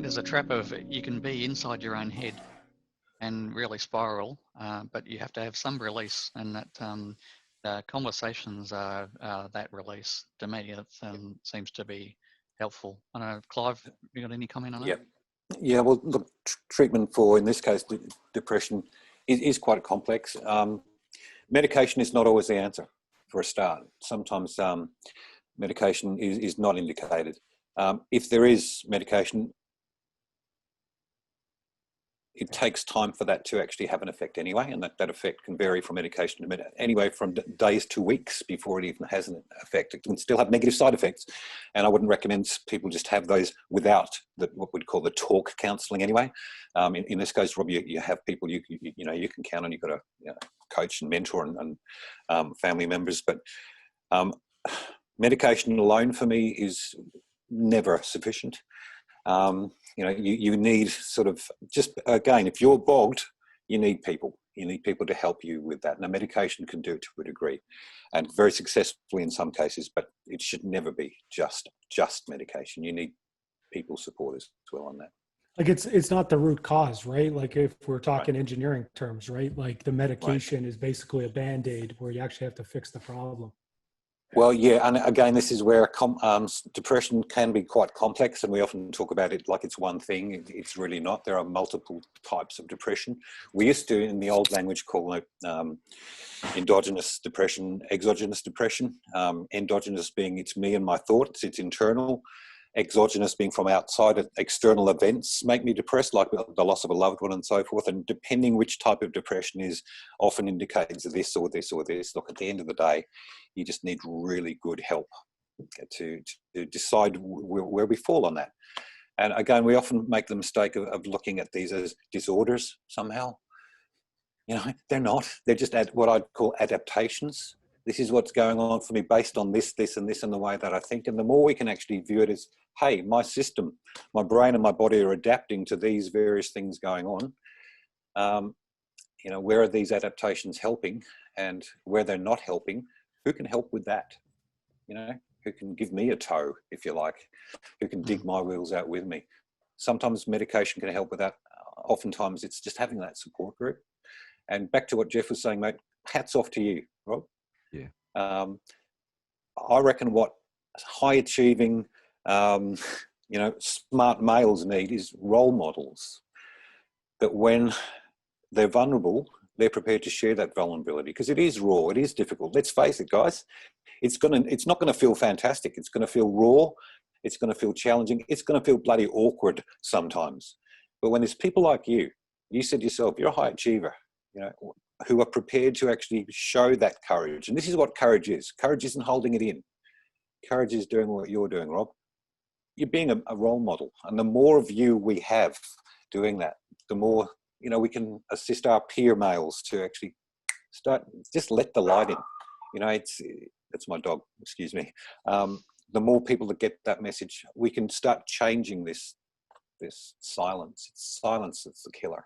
think there's a trap of you can be inside your own head and really spiral, but you have to have some release, and that conversations are that release. To me, it seems to be helpful. I don't know, Clive, you got any comment on that? Yeah. Well, look, treatment for, in this case, depression is quite complex. Medication is not always the answer for a start. Sometimes medication is not indicated. If there is medication, it takes time for that to actually have an effect anyway, and that effect can vary from medication to anyway from days to weeks before it even has an effect. It can still have negative side effects, and I wouldn't recommend people just have those without what we'd call the talk counselling anyway. In this case, Rob, you have people you can count on. You've got a coach and mentor and family members, but medication alone for me is never sufficient. You need sort of, just again, if you're bogged, you need people to help you with that. Now, medication can do it to a degree, and very successfully in some cases, but it should never be just medication. You need people support as well on that. Like it's not the root cause, right? Like if we're talking engineering terms, right? Like the medication is basically a Band-Aid where you actually have to fix the problem. Well, yeah, and again, this is where depression can be quite complex, and we often talk about it like it's one thing. It's really not. There are multiple types of depression. We used to, in the old language, call it endogenous depression, exogenous depression. Endogenous being it's me and my thoughts, it's internal. Exogenous being from outside, external events make me depressed, like the loss of a loved one and so forth. And depending which type of depression is, often indicates this or this or this. Look, at the end of the day, you just need really good help to decide where we fall on that. And again, we often make the mistake of looking at these as disorders somehow. They're not. They're just what I'd call adaptations. This is what's going on for me based on this, and this, and the way that I think. And the more we can actually view it as, hey, my system, my brain and my body are adapting to these various things going on. Where are these adaptations helping, and where they're not helping, who can help with that? Who can give me a tow, if you like, who can dig my wheels out with me? Sometimes medication can help with that. Oftentimes it's just having that support group. And back to what Jeff was saying, mate, hats off to you, Rob. Yeah. I reckon what high achieving, smart males need is role models that when they're vulnerable, they're prepared to share that vulnerability, because it is raw, it is difficult. Let's face it, guys. It's not going to feel fantastic. It's going to feel raw. It's going to feel challenging. It's going to feel bloody awkward sometimes. But when there's people like you said yourself, you're a high achiever, who are prepared to actually show that courage. And this is what courage is. Courage isn't holding it in. Courage is doing what you're doing, Rob. You're being a role model. And the more of you we have doing that, the more, we can assist our peer males to actually just let the light in. That's my dog, excuse me. The more people that get that message, we can start changing this silence. It's silence that's the killer.